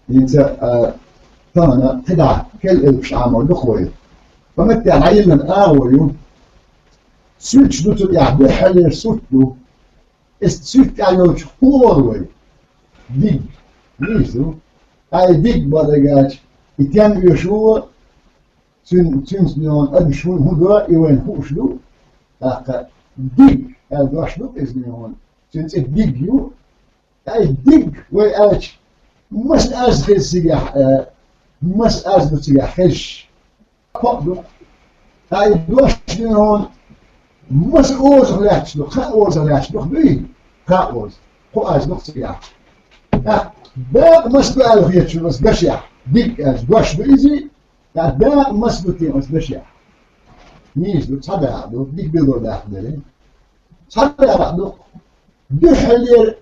ينسى ثانا خدع كل الفش عمل دخوي فمتى عيلنا آوريو سوت شدوتو يعني حلير سوتو سوت يعني حوروي ديج نيسو أي ديج بدرجات يتم يشوف سنسنون أدشون هدوء يوين خوشلو أك ديج الدوشلو إزنيون سنس ديج يو أي ديج ويأش مش أزغل سياح مش أزغل سياح خش فقدو أي دوشلون مش أوزغلاتش لو خا أوزغلاتش لو بيه خا أوز خو أزغل سياح باق مش بقى فيتشو بس بشع ديج دوش بيزي ده مسلوتين بس بشع نيش لو تصدق عبدو ديك بيقول ده حدرين تصدق عبدو بحلير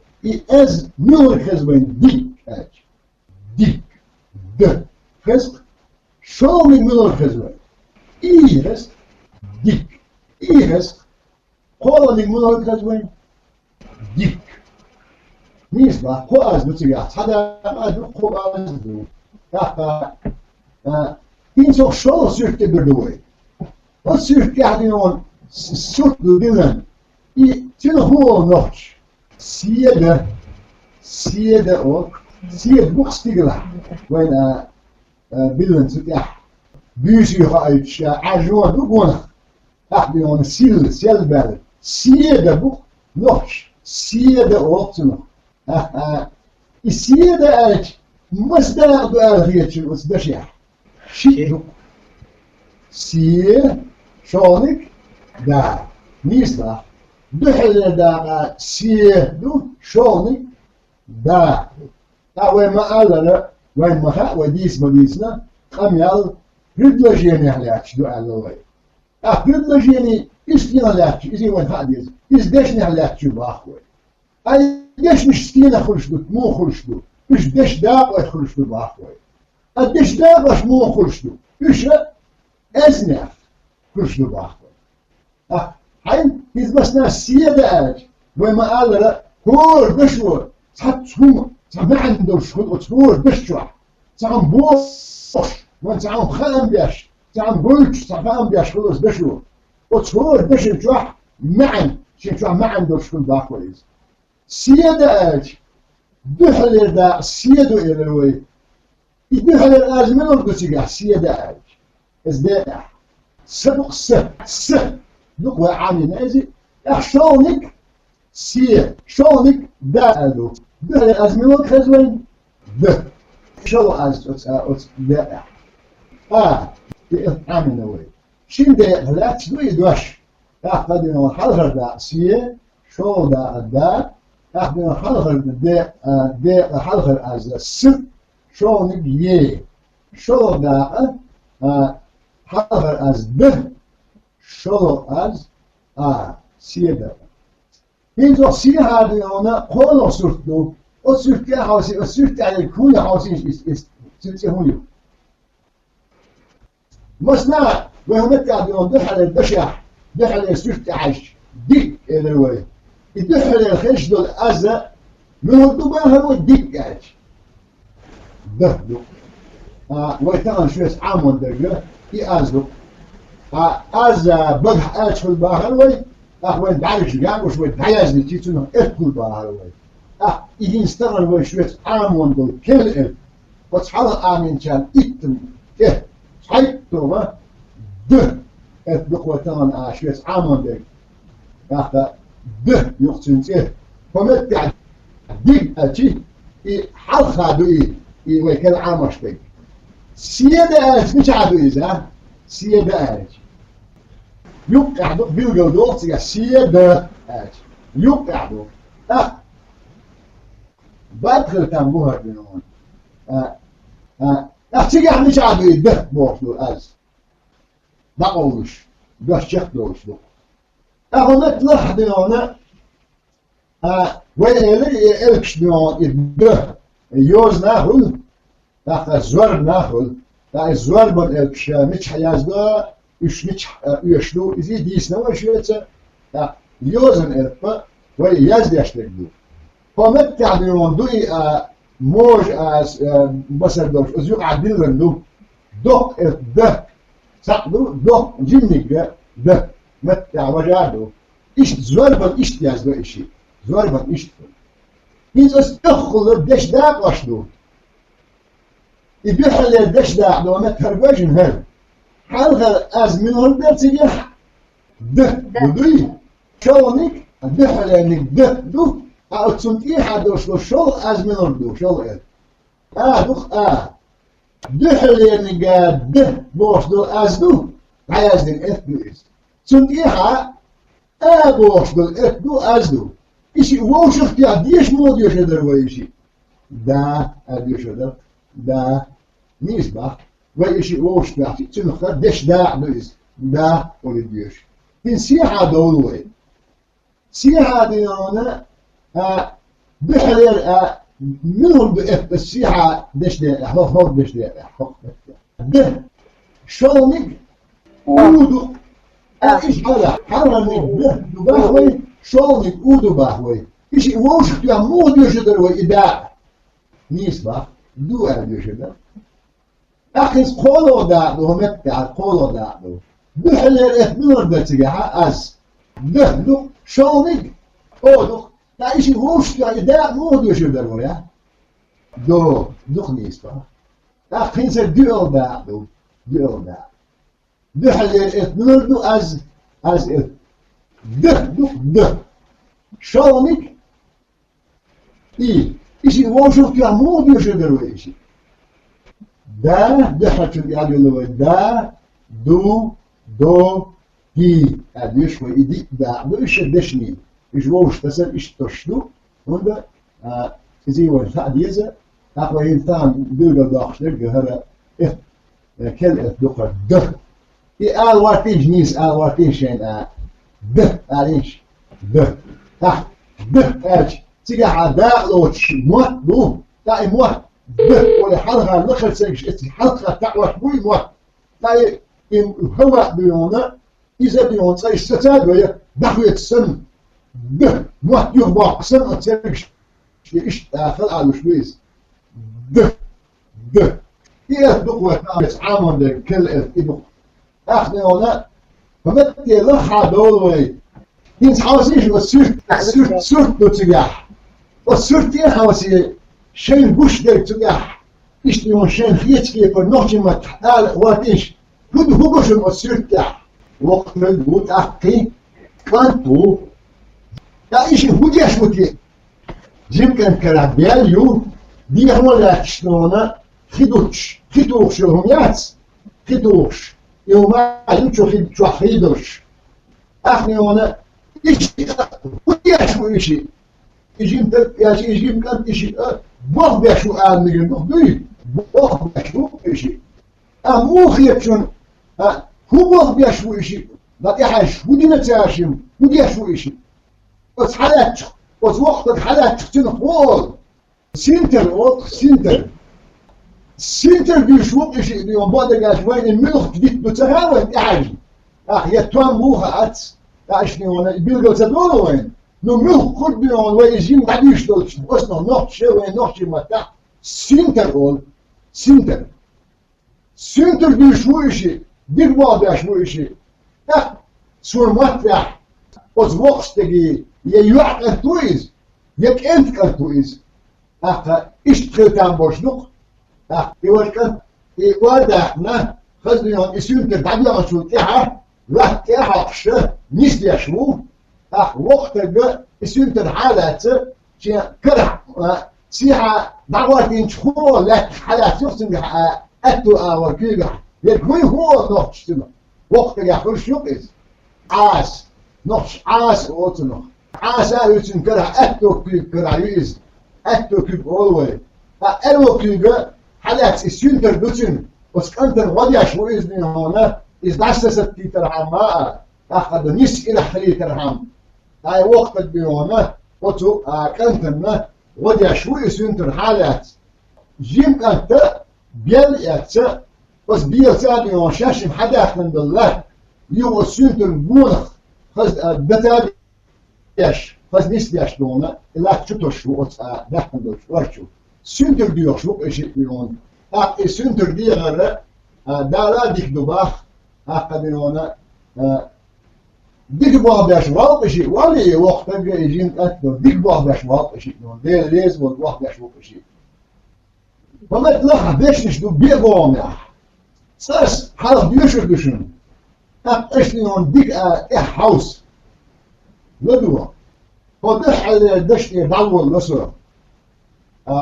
إز نور خزبين ديك ديك ده خزق شو من نور خزبين إيرس ديك إيرس قوة من نور خزبين ديك نيش بقى قوة بتيجي تصدق عبدو قوة دو إنسان شو سرت بردوي وسرت يعني نون سرت بدلن تلهو نوش سيدة أو سيد بوكستيجلا وين بلن سرتح بيجي خايش عجوة بقونا أحبيون سيل بال سيدة بوك نوش سيدة أوتنا السيدة أج مصدر بأرغيتش وسبشيح شيء سي شونك دا نيسلا بحل دا سي دو شونك دا وين ما قال وين ما خا وديس مديسنا خميال ريدلوجيني هلاكش دو قال له ريدلوجيني إستينا لاكش إزي وين خاديز إز دشني هلاكش باخوي أي دش مش ستينا خرج دو مو خرج دو مش دش دا وخرج دو باخوي الدش دا باش مو خرج دو إيش أزنف كرشلو باخوي حين يزبسنا السيدة أج وما قال لا هور بشور صحت شو صح ما عنده شغل وتصور بشوا صح بوش وانت عم خلم بيش صح بولش صح خلم بيش خلص بشوا وتصور بشوا شو معن شو ما عنده شغل باخوي سيدة أج دخل دا سيدو إلوي يدخل الأزمن القصيرة سيدة أج ازداد سبق س نقوى عامل نازي شونك سي شونك دالو ده الازمنه الخزوين ده شو از ده عامل نوي شين ده لا تدوي دوش اخذنا الحلقه ده سي شو ده اخذنا الحلقه ده الحلقه از س شونك يه شو ده حلقه از ده شو از سيده اینجا سی هردیانه قول سرت دو و سرت حاسی و سرت علی کوی حاسی است هونیو مثلا و هم تعبیان دخل دخل سرت عش دیک الوی دخل الخش دول از من دو بار هو دیک عش ده دو و تان شوس عامون درجه ای از دو از بدح عش في البحر وی وين بعرف جام وشوية بعيازني تيتونه إكل بهالوي إذا استغل وشوية عامون دول كل وتصحى آمين كان إتم صحيتو ما ده بقوتان شوية عامون دول ده يقتن فمتع ديك أتي حلقة دوي ويكل عامش بي سيادة مش عادو إذا سيادة يقعدوا بيوجدوا تيجي سيادة يقعدوا بدخل تنبوها بينهم تيجي عم مش عم يده موصلوا از بقولش بس شكلوش له هنا تلاحظ هنا وين الكش بيون يده يوز ناخذ تاخذ زور ناخذ تاخذ زور بر الكش مش حيازده مش يشلو يزيد يسنوا شوية يوزن إرفا ويزد يشتغلوا فمتع بيون دوي موج از بسر دارش از یو عدل رندو دو ده سقدو دو جنگ ده مت وجادو إيش زوار بن إيش تياز دو إيشي زوار بن إيش هيز استخل دش داق واشدو يبيحل دش داق دو مت هربجن هر حالها از من هر درتي ده بدوي شلونك بيحل إنك ده دو أو تسنتي حدوش لو شل از من هر دو شل دوخ بيحل إنك ده بوش دو از دو عايز دين إث دويز تسنتي بوش دو إث دو از دو إشي ووش اختيار مود يشدر ويشي دا يشدر دا نسبة ويشي ووش تعطي تنختار دش دا دويز دا ولديش تن سيحة دولوي سيحة ديونا بحرير منهم بإف السيحة دش دا حق دش دا حق ده شلونك ودو إيش هذا حرمك ده دباهوي شلونك ودو باهوي إيش ووش اختيار مود يشدر وإداء نسبة دو يشدر أخذ قولو داعدو متع قولو داعدو بحلر إثنور بتجاه أز دهلو شلونك أودو لا إيش ووش إداء مود يشدر ويا دو نسبة أخذ دو داعدو بحلر إثنور دو أز ده شلونك إيش ووش اختيار مود يشدر ويشي ده حكي يقولوا ده دو هي أديش ويدي ده إيش دشني إيش ووش تسل إيش تشدو هذا زي وجه ديزة أقوى إنسان بيقول داخل جهرة كل دقة ده آل واتيج نيس آل واتيج شين ده عليش ده أج تيجي عداء لوش موت دو تاي موت ده ولا حلقة نخل سيج حلقة تعوش بوي موت تاي هو بيونا إذا بيون تاي ستاد ويا دخوية السن ده موت يهبط سن تسيج إيش داخل على شويز ده هي دقوة عامل ده كل إدق أخذنا هنا فبدي لحى دولوي هينز حواسيش وسرت بتجاح وسرت إيه حواسي شين بوش ده تجاح إيش نيون شين خيت كيف نحكي ما تحتال واتيش هو بوش وسرت جاح وقت البوت أحكي كانتو لا إيش هو ديش متي جيم كان كلام بياليو دي هو لا شلونه خدوش لهم ياس خدوش يوم يمشوا خدوش أخني هنا إيش وديش وإيشي يجي كان إيشي بوخ بيشو آمين بوخ بيشو إيشي أموخ يكشون هو بوخ بيشو إيشي لا يحش ودي نتاشم وديش وإيشي بس حالات بس وقتك حالات تنقول سنتر بيشوف إيش اليوم بعد قاش وين الملخ جديد بتهاون يعني يتوان موها أتس عشني وانا بيلقوا تدور وين نو ملخ كل بيون وين يجي قاعد يشتغل أصلا نحشي وين نحشي متى سنتر بيشوف إيش بيل بعد يشوف إيش سور متى بس وقت تجي يوعد التويز يك أنت كالتويز إيش تخلتان بوشنق يقول كان يودعنا خذنا يسون تبعنا شو تيها لا تيها شة نسي شو وقت جا يسون تحالات شيء كره سيها دعواتين شو لا حالات يحسن أتو وكيجا يكوي هو نقش تنا وقت جا خش يقيس عاس نقش عاس أوتنا عاس يسون كره أتو كره يقيس أتو كيب أولوي ألو كيجا حالات السنتر دوتين وسكنتر وضع شو إذن هنا إذا أسست ترحم أخذ نس إلى حلي ترحم هاي وقت بيونا وتو كنتنا وضع شو إذن حالات جيم كنت بيل يأتى بس بيل ثاني وشاشم حدا من الله يو السنتر بونخ خذ بتابيش خذ نس بيش دونا إلا تشوتو شو دخل دوش ورشو سنتر ديوخ شوك إشي بيون سنتر ديغر دالا ديك دوباخ قدنونا ديك بوه باش واق إشي والي وقت تبقى يجين أكثر ديك بوه باش واق إشي بيون دير ليز بوه باش واق إشي فما تلاح باش نشدو بيغوم يا ساس حالف بيشر بشن إشليون ديك هاوس لدوا فدح على دش يدعول لسه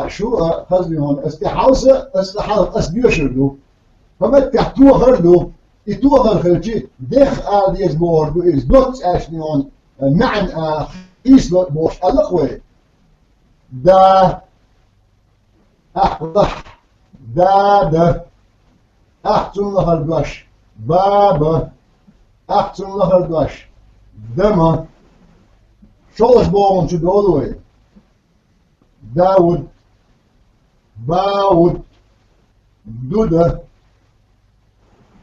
شو قصدي هون استحاوسة استحاوس أسبيوشردو فما تحتوه غردو يتوه غرخلتي دخ ديز بوردو إز دوت أشني هون معن إيسلو بوش ألقوي دا أحضح دا أحتن لها الدوش بابا أحتن لها الدوش دما شولش بوغن تدولوي داود باود دودة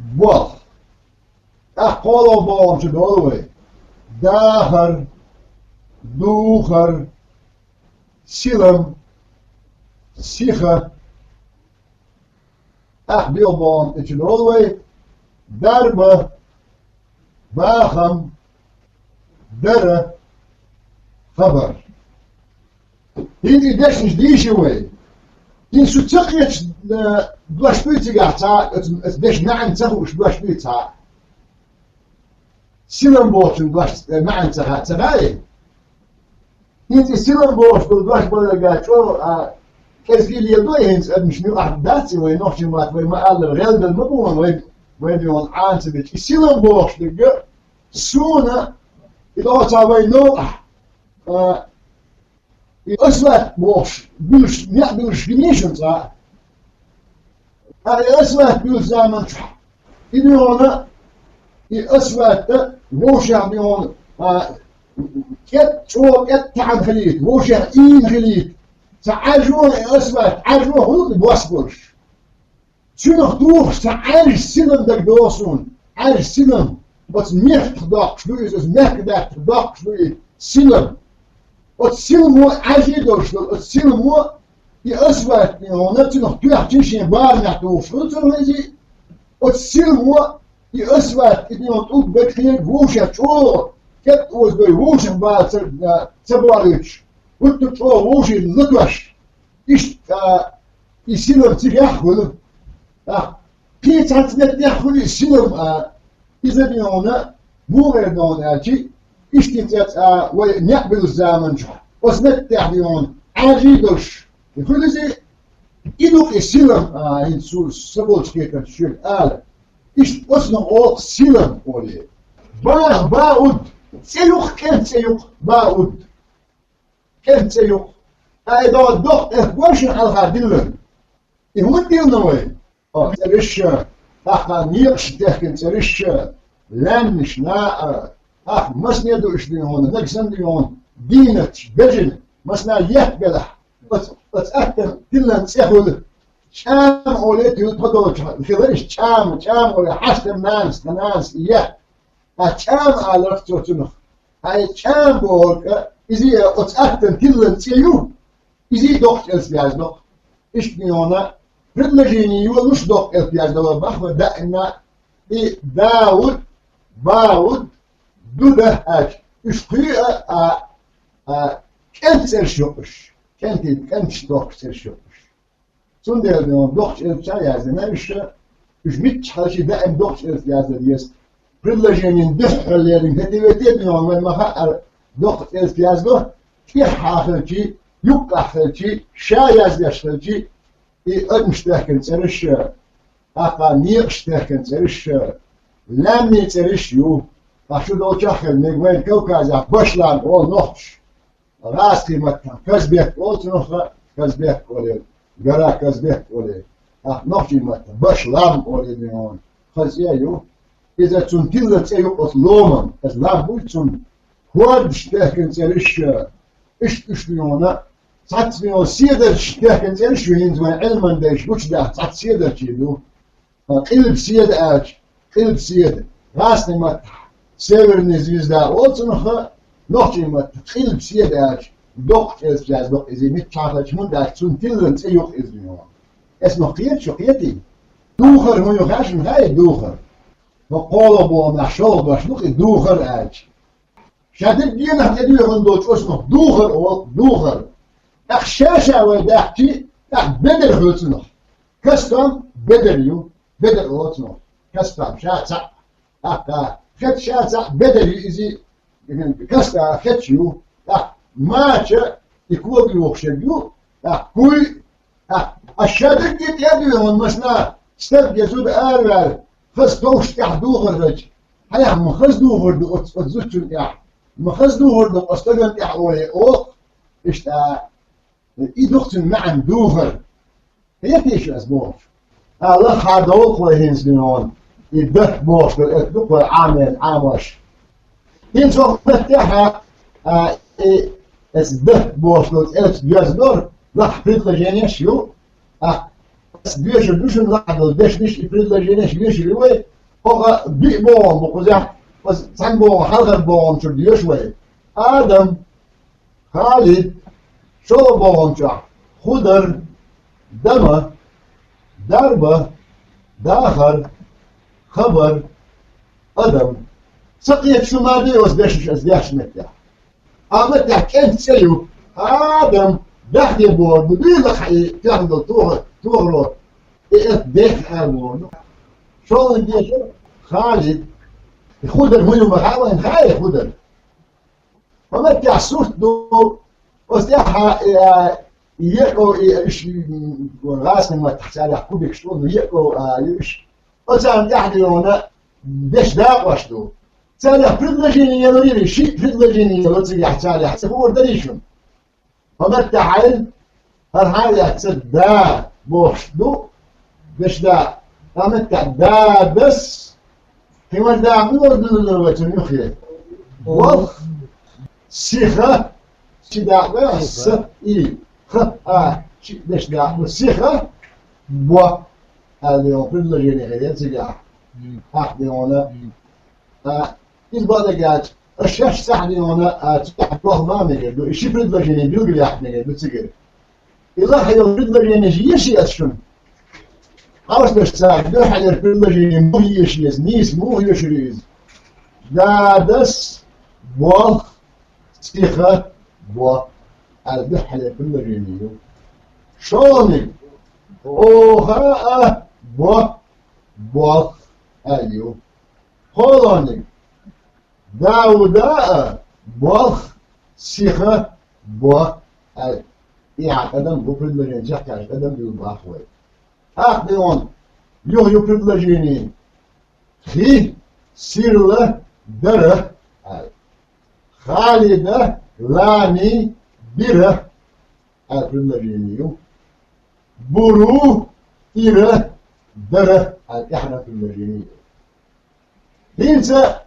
بوخ أقولوا بوغن تدولوي داخر دوخر سلم سيخة أحبيل بوغن تدولوي دربة باخم درة خبر هيدي داش دي شوي دين شو تقيت بلاش بيتي قاعدة داش نعم تهوش بلاش بيتها سيلم بوش بلاش نعم تغاي هيدي سيلم بوش بلاش بلا قاعد شو كذي لي دوي هنس مش نوع أحداثي وين نوع شمات وين ما قال الغلب المبون وين يوم عانت بيت سيلم بوش دقة سونا إذا هو تابعي نوع أسمع بوش بيلش بيلش جنيشن صح هذا أسمع بيلش زمان إذا هنا أسمع بوش يعني هون كت شو كت تعب خليت بوش إين خليت تعجون أسمع تعجون هو بواسبرش شنو خدوخ تعالج سلم دك دوسون عالج سلم بس ميح تخدق شنو إذا ميح كده تخدق شنو سلم السلم هو عجيدوش السلم هو يأسوات هنا تنخ تيحتيشين بار نحتوش فلتر السلم هو يأسوات إذن تقول بكريك ووشة شو كت وزبي ووشة بار تباريش وتو شو ووشة لطوش إيش السلم تيحول كيت هتنت يحول السلم إذا هنا مو غير هنا إيش تنتت ونقبل الزمن وسمت تحديون عجيدوش يقول زي إدوك السلم إنسول سبولش كيكا تشيل إيش وسنا أو سلم أولي باود سيوخ كان سيوخ باود كان سيوخ إذا الدق وش على غادلن يهون ديلنا وين تريش نيرش تحكي تريش لانش لا مسنا يدو إشدين هون نكسن هون دينت بجن مسنا يحبلح أتأكد كلنا نسهل شام أوليت يتفضل خليش شام أولي حسن ناس إياه شام على رفتو تنخ هاي شام بولك إذا أتأكد كلنا نسيو إذا دوخت الفياز دوخ إشدين هون رجلجيني يولوش دوخ الفياز دوخ بخوة دائما داود باود دوده هاج إشقية كنت سرشوش كنت دوخ سرشوش سندر ديون دوخ الفياز نمش مش حاجة دائم دوخ الفياز ديس بريلجين دفع اللي كتبتي ديون من مخاطر دوخ الفياز دوخ كيف حاخلتي يبقى حاخلتي شايز يشتلتي أدمشتاكن سرش نيقشتاكن سرش لامني تريش يو أشو دو تشخل نجمين كوكازا بشلان أول نوتش راسي مكان كزبيك أول تنخ كزبيك أولي جرا كزبيك أولي نوتشي مكان بشلان أولي ديون خزيا يو إذا تنتظر تيو أطلوما أطلام بوتون هواد شتاكن تريش إيش ديونا صعت ميو سيدر شتاكن تريش وين علما دايش بوش ده صعت سيدر تيدو قلب سيد قلب سيد راسني متح سيفرني زويزدا أولتنخ نوتشي متح قلب سيد دوق إزجاز دوق إزي متشافة شمون دا تسون تلن تيوق إزجنون اسمه قيت شو قيتي دوخر هو يخاش من هاي دوخر وقالبوا محشول بشنوق دوخر آج شادد دينا تدوي من دوش اسمه دوخر أو دوخر أخشاشة وداحتي أخ بدر هوتنو كستم بدر يو بدر هوتنو كستم شاتع أخ خد شاتع بدر يزي كستا خدشيو ماشا يكوب يوخشيو كوي الشادد دي تدوي من مسنا استبقى زود آرار خز توش دوغر رج هيا مخز دوغر دو أتزوجون مخز دوغر دو أستغن أولي أو إشتا إدوختن معا دوغر هي تيش أسبوع الله خادول خويهنز دينون يدخ بوش بالإدوك عامش ينسو فتحها دخ بوش بالإدوك بيزدور لح بيطلع جانيشيو بيش الدوشن لحظة بيش يفرد لجينيش بيش الوي هو بيبون بقزح بس تنبون حلقة بون شو ديوشوي آدم خالد شو بون شا خضر دمه دربه داخل خبر أدم سقيت شو ما ديوس بيش أزدياش متى أمتى كنت سيو آدم دخل بون بدون لحي تعمل توغلو ديك أبون شو اللي خالد خضر هو محاول خالد خضر وما تعصوت دو وستاح يقو إيش والغاس ما تحتاج حكومة شلون يقو إيش وتعمل يحديونا دش داقش دو تاني فرد لجيني يلوري شيء فرد لجيني يلوري يحتاج حسب هو دريشون وما تعال هالحاجة تصدق بوش دو دش دا أمتع دا بس هو دا مور دلوقتي نخيل وخ سيخة شدا بس إي خ دش دا سيخة بوا هذا يوم كل اللي غير تجاه أحد هنا إذا قاعد الشاش سحني هنا تفتح روح ما نقدر إيش يفرد لجيني بيقول يا أحد نقدر تسجل إذا حيفرد لجيني يشي أشون عرفت باش تساعد ده حير في اللجين مو يشيز نيس مو يشريز دادس بوخ سيخة بوخ الده حير في اللجين شوني اوها بوخ بوخ ايو خولوني داودا بوخ سيخة بوخ يعني قدم بو في اللجين جاك يعني قدم بيوضح وي أخذون يو privilegieni خي سيرله دره خالده لاني بره privilegieni برو إيره دره إحنا privilegieni هينسا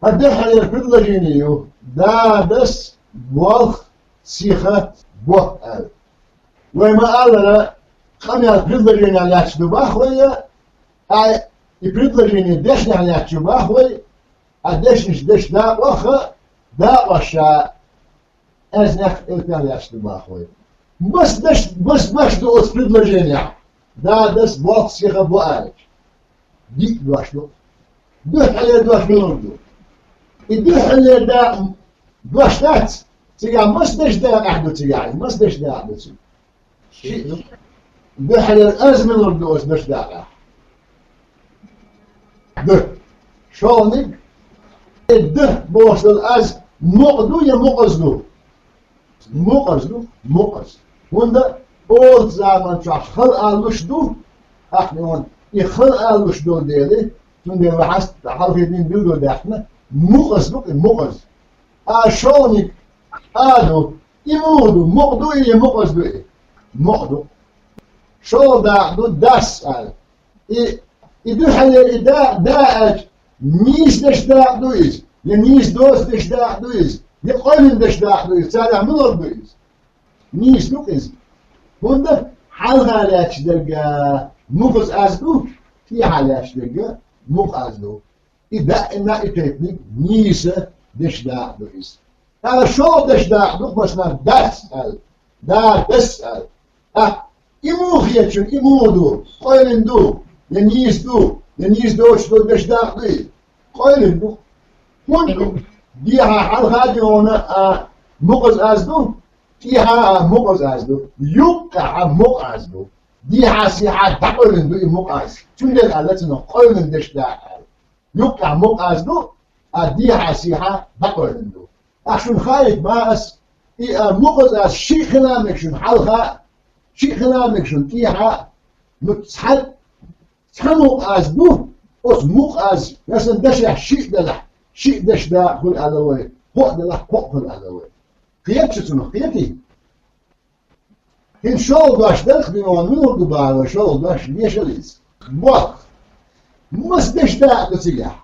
هدحنا privilegieni دادس بوخ سيخة بوخ وما قال خميا privilegieni على شدوبه ويا privilegieni دشنا على شدوبه ويا أدشنش دش دا وخا دا وشا أزنخ إلتنا على شدوبه ويا بس دش دو privilegieni دا دس بوخ سيخة بوخ ديك دوشلو دوح على دوش بلوردو الدوح على دا دوشتات تيجا مس دش دا قعدو تيجا مس دش دا قعدو تيجا بحل الأزمة الردوس باش داقع ده شونك الده بوصل الأز مقدو يا مقصدو مقص وندا أول زمان شاف خلق الوشدو احنا هون يخلق الوشدو ديالي تون ديال حس حرف يدين بيلدو داحنا مقص شونك آدو يمودو مقدو يا مقصدو مقدو شو دا دو داس يدو حلي داعج نيس دش داع دويز ينيس دوس دش داع دويز يقول دش داع دويز سالع منور دويز نيس نوكز هوندا حالها لاش دلقا مغز ازدو في حالاش دلقا مغ ازدو إذا إنا إتيتني نيس دش داع دويز شو دشداق مثلا دسأل دا تسأل إموخيتشن إمودو قيلندو ينيزدو شدو دشداق دي قيلندو منو ديها حلقة هنا مقز أزدو فيها مقز أزدو يقع مقزدو ديها سيحة تقلندو مقز تندل ألتنا قيلن دشداق يقع مقزدو ديها سيحة تقلندو عشان خايف ما أس مقز أس شيء خلامك شن حلقة شيء خلامك شن فيها متحد تمق أس دو أس مقز مثلا دشح شيء دلح شيء دش دا كل ألوي هو دلح هو كل ألوي قيادة شنو قيادتي هن شغل باش دلخ بيوان منو دبارة شغل باش ليش ليس وقت مس دش دا بتسيح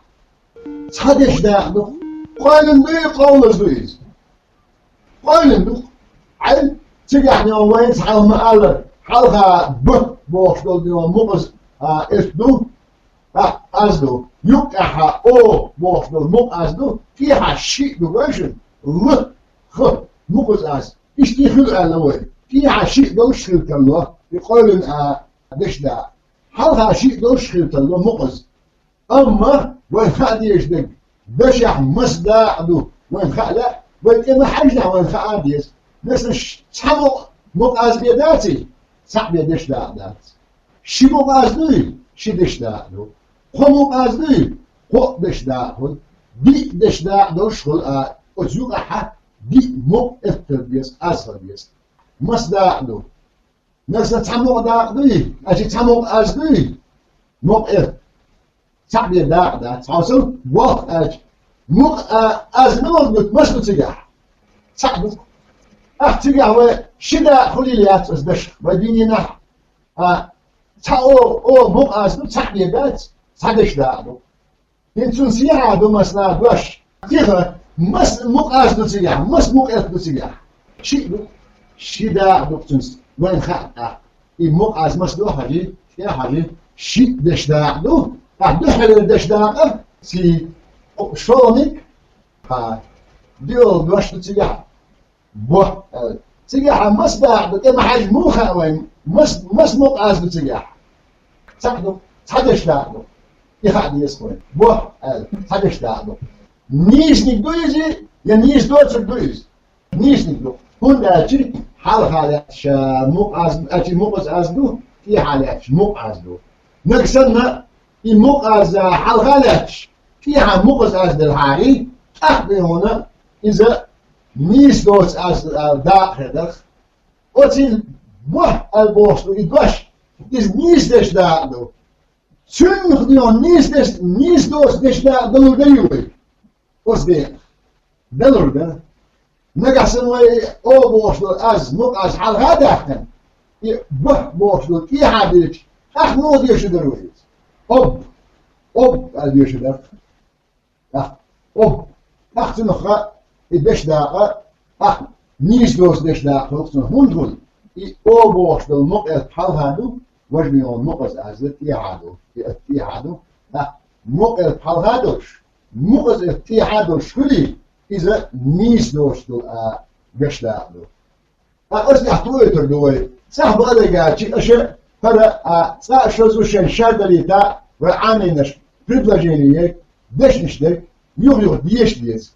تحدش دا دو قايلن بي قول زويز قايلن بي عل تيجح نيوم وين تحاول مقالر حلقة بوش دول نيوم مقز اسدو أزدو يقع أو بوش دول أزدو فيها شيء دوشن مقز أز إشتي خل ألوي فيها شيء دوش خلت الله يقولن دش دا حلقة شيء دوش خلت الله مقز أما وين خادي يشدق دشح مصدع دو وين خلا وين إما حاجة وين خاديس مثل تحمق مقاز بيداتي صعب يدش دات شي مقاز دوي شي دش دو خو مقاز دوي خو دش داخل دي دش دو شغل أزوق ح دي مق افتربيس أسربيس مصدع دو مثل تحمق دا دوي أجي تحمق أز دوي مق صعب يدات حاصل وقت أج مق أزنور مش بتجح صعب تجح وشدا خليليات أزدش وديني نح أو مق أزنور صعب يدات صعدش داعو ينتون سياحة دو مسنا دوش تيجا مس مق أزنور تجح مس مق أزنور تجح شدا دكتونس وين خاطئ المق أز مس دو حاجي يا حاجي شيء دش داعو دحل دش داعو سي شلونك ديول دوش تجح بوه تجح مس داعو كما حاج موخا وين مس مق أزنور تجح صعدو صعدش داعو يخادي يسكون بوه صعدش داعو نيش نقدويزي يا نيش دوتر دويز نيش نقدو هون أجي حال حالات مقاز أجي مقاز أزدو في حالات مقاز دو نقصنا المقاز حال حالات فيها مقاز أزد الحالي أخذ هنا إذا نيس دوت أزد داخل دخ أتي بوه البوستو إدوش إذا نيس دش داخلو شن خديون نيس دوت دش داخلو ديوي أصدق دلور ده نقصن وي أو بوشلو أز مقاز حال هذا أحسن بوه بوشلو كي حابيش أخنو ديش درويز أب الديش در أب أحسن خا الدش داقة نيس دوس دش داقة أحسن هندول أو بوشلو مقاز حال هذا وجميع مقاز أز اتحادو مقاز حال هذاش مقاز اتحادو شكلي إذا نيس دوستو بشتاقلو أصلي أحتويتر دوي صاحب هذا قاعد أشياء هذا صاحب شو شيء شادلي تا وعاني نش بريبلاجينية دش نشتك يوم ديش ديس